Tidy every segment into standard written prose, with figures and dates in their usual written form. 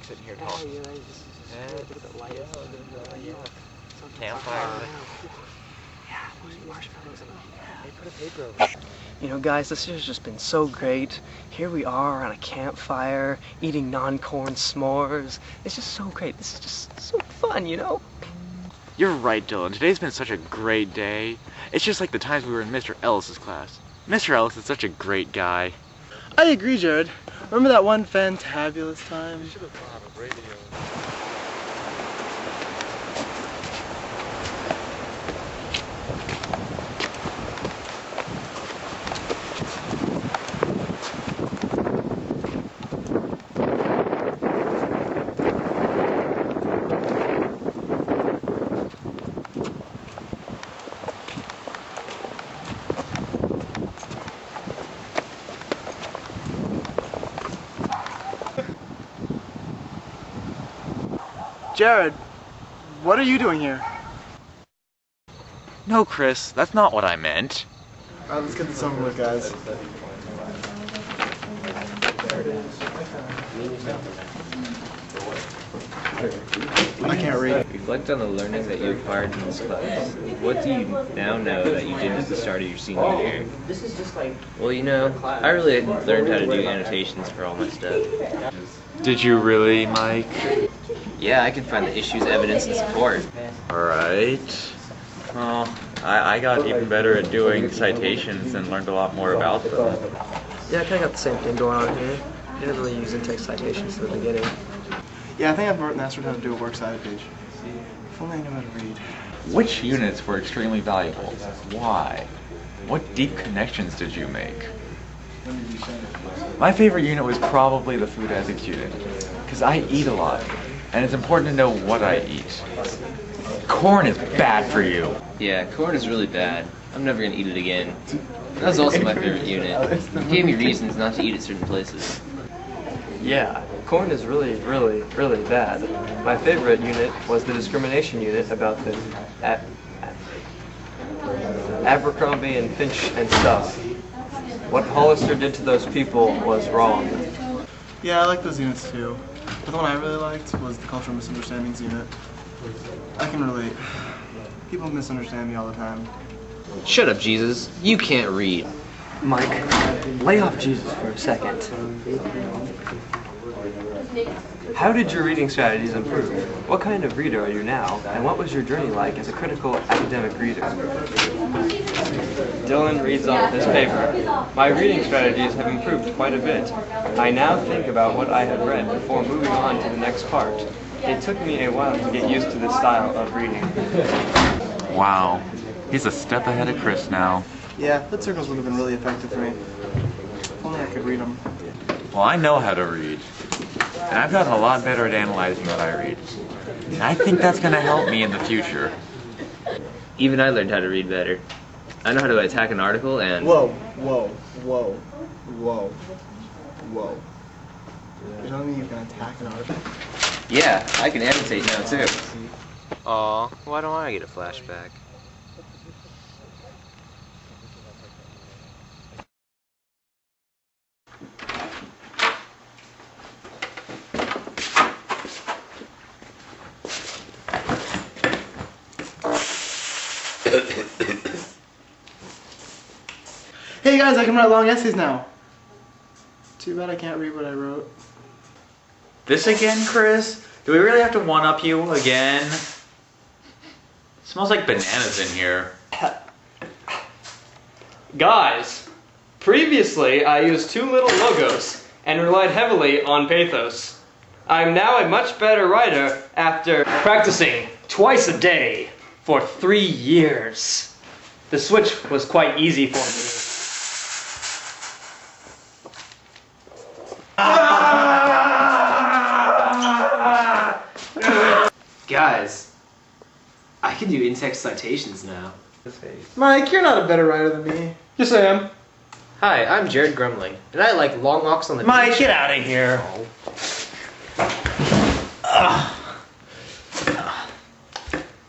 sitting here talking. Yeah, just a little bit light. Campfire. Yeah, marshmallows and They put a paper over. You know, guys, this year's just been so great. Here we are on a campfire, eating non-corn s'mores. It's just so great. This is just so fun, you know? You're right, Dylan. Today's been such a great day. It's just like the times we were in Mr. Ellis's class. Mr. Ellis is such a great guy. I agree, Jared. Remember that one fantabulous time? We should have thought of radio. Jared, what are you doing here? No, Chris, that's not what I meant. Alright, let's get this over with, guys. I can't read. Reflect on the learning that you acquired in this class. What do you now know that you didn't at the start of your senior year? Well, you know, I really learned how to do annotations for all my stuff. Did you really, Mike? Yeah, I can find the issues, evidence, and support. Alright. Well, I got even better at doing citations and learned a lot more about them. Yeah, I kind of got the same thing going on here. Didn't really use in-text citations in the beginning. Yeah, I think I've mastered how to do a works cited page. If only I knew how to read. Which units were extremely valuable? Why? What deep connections did you make? My favorite unit was probably the food ethics unit, because I eat a lot, and it's important to know what I eat. Corn is bad for you. Yeah, corn is really bad. I'm never gonna eat it again. That was also my favorite unit. It gave me reasons not to eat at certain places. Yeah, corn is really, really, really bad. My favorite unit was the discrimination unit about the Abercrombie and Finch and stuff. What Hollister did to those people was wrong. Yeah, I like those units too. But the one I really liked was the cultural misunderstandings unit. I can relate. People misunderstand me all the time. Shut up, Jesus. You can't read. Mike, lay off Jesus for a second. How did your reading strategies improve? What kind of reader are you now? And what was your journey like as a critical academic reader? Dylan reads off this paper. My reading strategies have improved quite a bit. I now think about what I have read before moving on to the next part. It took me a while to get used to this style of reading. Wow, he's a step ahead of Chris now. Yeah, foot circles would have been really effective for me. If only I could read them. Well, I know how to read, and I've gotten a lot better at analyzing what I read. And I think that's going to help me in the future. Even I learned how to read better. I know how to attack an article and... Whoa, whoa, whoa, whoa, whoa. You're telling me you can attack an article? Yeah, I can annotate now too. Aw, why don't I get a flashback? Hey guys, I can write long essays now. Too bad I can't read what I wrote. This again, Chris? Do we really have to one-up you again? Smells like bananas in here. Guys, previously I used too little logos and relied heavily on pathos. I'm now a much better writer after practicing twice a day for 3 years. The switch was quite easy for me. Guys, I can do in-text citations now. Mike, you're not a better writer than me. Yes, I am. Hi, I'm Jared Grumling, and I like long walks on the Mike, beach. get out of here.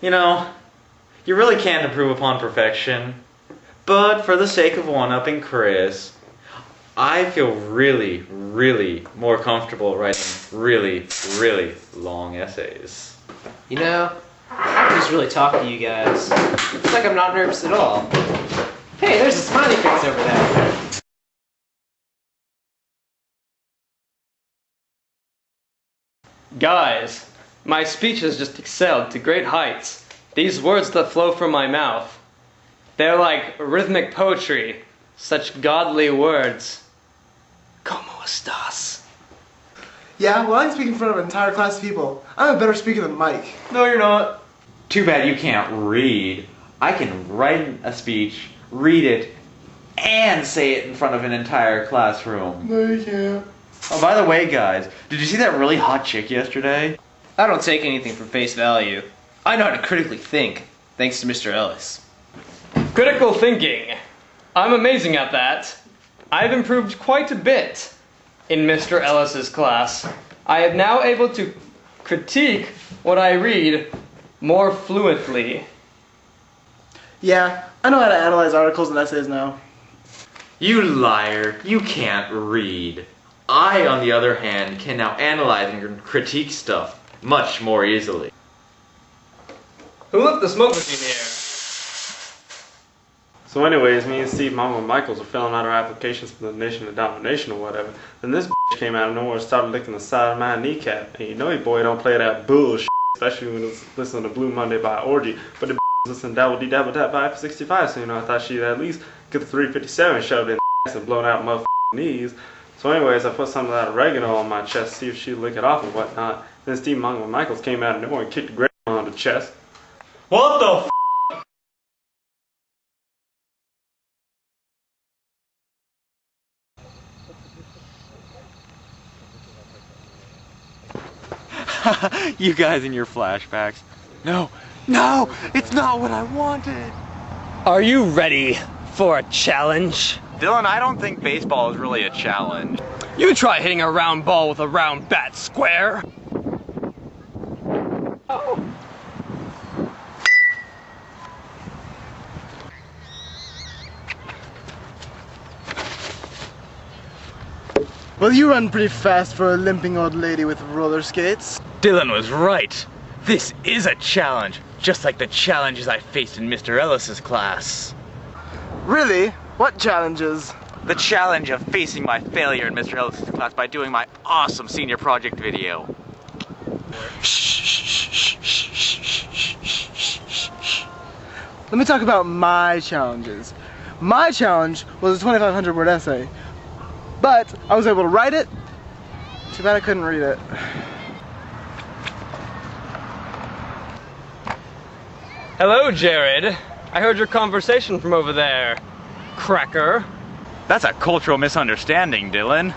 You know, you really can't improve upon perfection, but for the sake of one-upping Chris, I feel really, really more comfortable writing really, really long essays. You know, I can just really talk to you guys. It's like I'm not nervous at all. Hey, there's a smiley face over there. Guys, my speech has just excelled to great heights. These words that flow from my mouth, they're like rhythmic poetry, such godly words. ¿Cómo estás? Yeah, well, I can speak in front of an entire class of people. I'm a better speaker than Mike. No, you're not. Too bad you can't read. I can write a speech, read it, and say it in front of an entire classroom. No, you can't. Oh, by the way, guys, did you see that really hot chick yesterday? I don't take anything for face value. I know how to critically think, thanks to Mr. Ellis. Critical thinking. I'm amazing at that. I've improved quite a bit in Mr. Ellis's class. I am now able to critique what I read more fluently. Yeah, I know how to analyze articles and essays now. You liar, you can't read. I, on the other hand, can now analyze and critique stuff much more easily. Who left the smoke machine here? So anyways, me and Steve Mama Michaels were filling out our applications for the Nation of Domination or whatever. Then this came out of nowhere and started licking the side of my kneecap. And you know your boy don't play that bullshit, especially when it's listening to Blue Monday by Orgy. But the was listening to Dabble Dee Dabble Dap by 65, so you know I thought she'd at least get the 357 shoved in the ass and blown out my knees. So anyways, I put some of that oregano on my chest to see if she'd lick it off and whatnot. Then Steve Mama Michaels came out of nowhere and kicked the grave on the chest. What the f***? You guys and your flashbacks. No, no, it's not what I wanted. Are you ready for a challenge? Dylan, I don't think baseball is really a challenge. You try hitting a round ball with a round bat square. Oh. Well, you run pretty fast for a limping old lady with roller skates. Dylan was right. This is a challenge, just like the challenges I faced in Mr. Ellis's class. Really? What challenges? The challenge of facing my failure in Mr. Ellis's class by doing my awesome senior project video. Let me talk about my challenges. My challenge was a 2,500 word essay, but I was able to write it. Too bad I couldn't read it. Hello, Jared. I heard your conversation from over there. Cracker. That's a cultural misunderstanding, Dylan.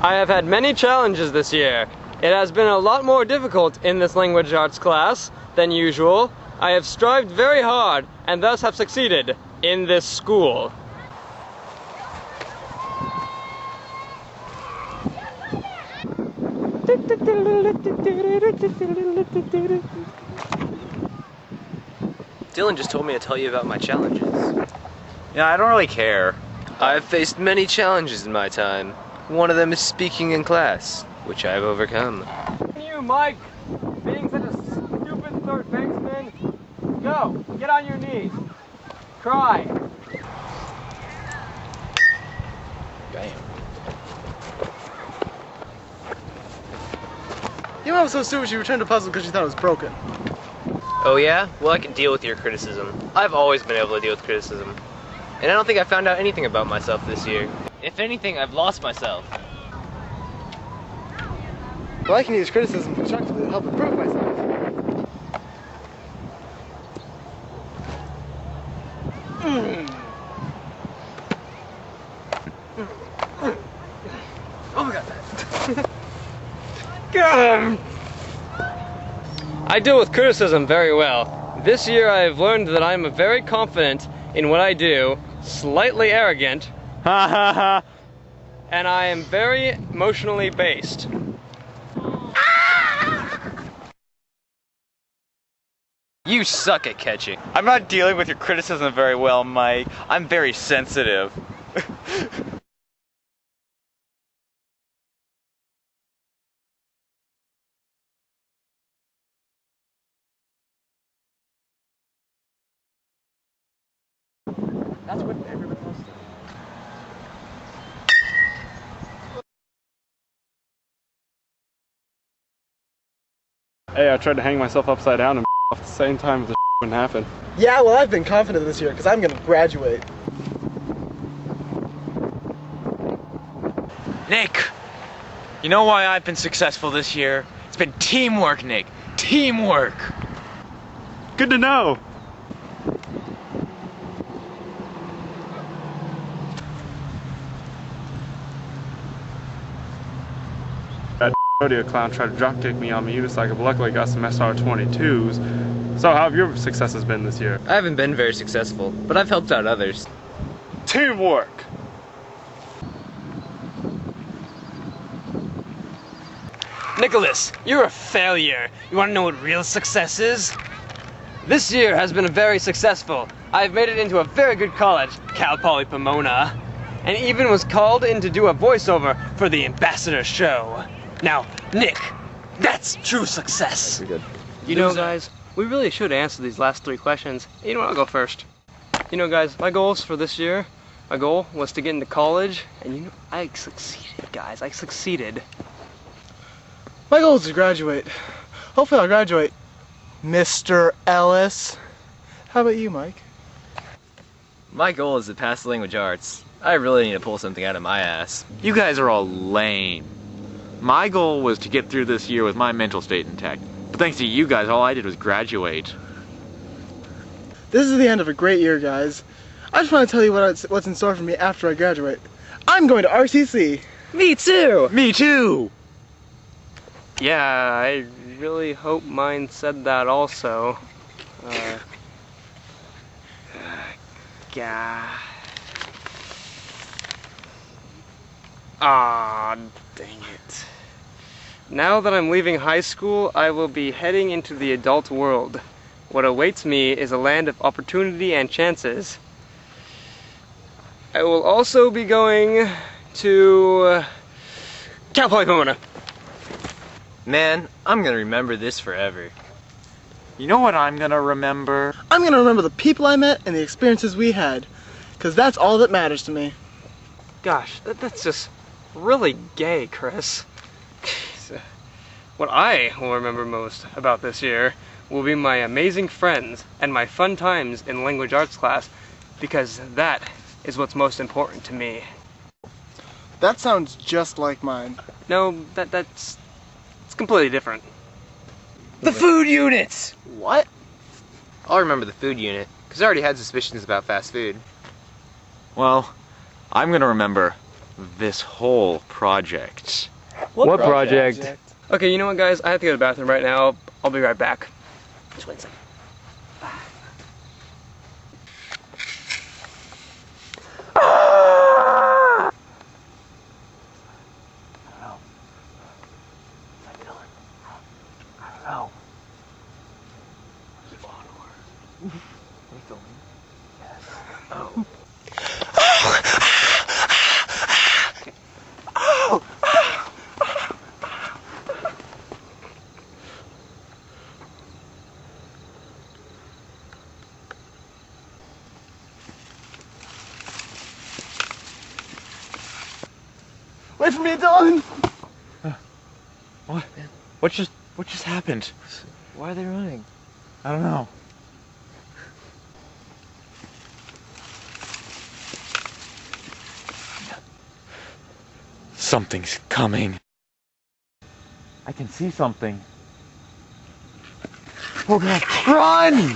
I have had many challenges this year. It has been a lot more difficult in this language arts class than usual. I have strived very hard and thus have succeeded in this school. Dylan just told me to tell you about my challenges. Yeah, I don't really care. I've faced many challenges in my time. One of them is speaking in class, which I've overcome. You, Mike, being such a stupid third baseman, go, get on your knees. Cry. Damn. You know, I was so stupid she returned a puzzle because she thought it was broken. Oh yeah? Well, I can deal with your criticism. I've always been able to deal with criticism. And I don't think I found out anything about myself this year. If anything, I've lost myself. Well, I can use criticism constructively to help improve myself. Oh my god. God. I deal with criticism very well. This year I have learned that I am very confident in what I do, slightly arrogant, and I am very emotionally based. You suck at catching. I'm not dealing with your criticism very well, Mike. I'm very sensitive. That's what everyone else does. Hey, I tried to hang myself upside down and at the same time the wouldn't happen. Yeah, well, I've been confident this year because I'm going to graduate. Nick, you know why I've been successful this year? It's been teamwork, Nick. Teamwork. Good to know. That rodeo clown tried to drop kick me on my unicycle, but luckily I got some SR22s. So how have your successes been this year? I haven't been very successful, but I've helped out others. Teamwork! Nicholas, you're a failure. You want to know what real success is? This year has been very successful. I've made it into a very good college, Cal Poly Pomona, and even was called in to do a voiceover for the Ambassador show. Now, Nick, that's true success. You're good. You know, guys, we really should answer these last 3 questions. You know what, I'll go first. You know, guys, my goals for this year, my goal was to get into college, and you know, I succeeded, guys. I succeeded. My goal is to graduate. Hopefully I'll graduate, Mr. Ellis. How about you, Mike? My goal is to pass language arts. I really need to pull something out of my ass. You guys are all lame. My goal was to get through this year with my mental state intact. But thanks to you guys, all I did was graduate. This is the end of a great year, guys. I just want to tell you what's in store for me after I graduate. I'm going to RCC. Me too! Me too! Yeah, I really hope mine said that also. Yeah. Ah, dang it. Now that I'm leaving high school, I will be heading into the adult world. What awaits me is a land of opportunity and chances. I will also be going to Cal Poly Pomona. Man, I'm gonna remember this forever. You know what I'm gonna remember? I'm going to remember the people I met and the experiences we had, because that's all that matters to me. Gosh, that's just really gay, Chris. What I will remember most about this year will be my amazing friends and my fun times in language arts class, because that is what's most important to me. That sounds just like mine. No, it's completely different. The food units! What? I'll remember the food unit, because I already had suspicions about fast food. Well, I'm gonna remember this whole project. What project? Okay, you know what, guys? I have to go to the bathroom right now. I'll be right back. Just wait a second. Wait for me, Dylan! What? What just happened? Why are they running? I don't know. Something's coming. I can see something. Oh God, run!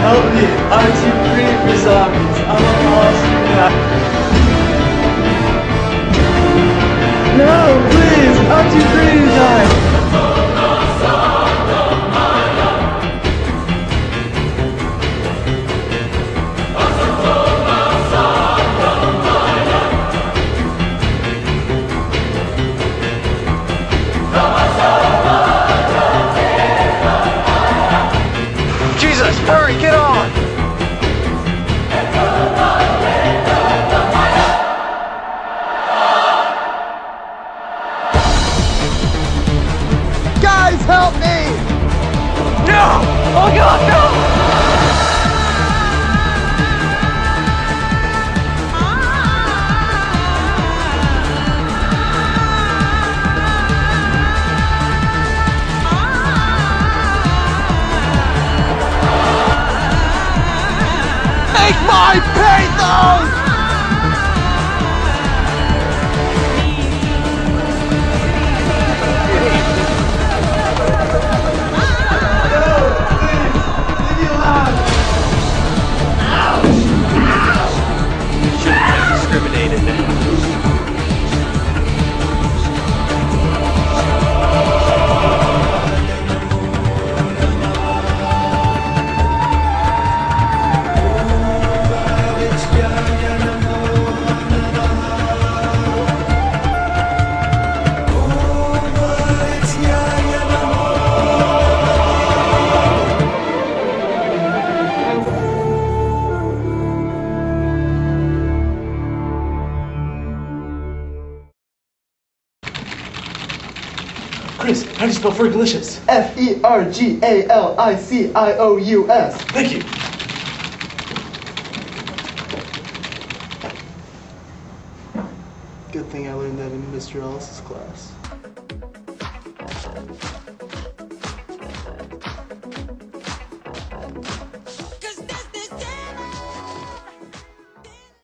Help me! I'm too green for zombies. I'm a monster now. No, please! 1, 2, 3, die! Jesus, hurry, get on! Guys, help me! No! Oh God, no! Take my pathos! Shouldn't have discriminated. Chris, how do you spell Fergalicious? Fergalicious. Thank you. Good thing I learned that in Mr. Ellis's class.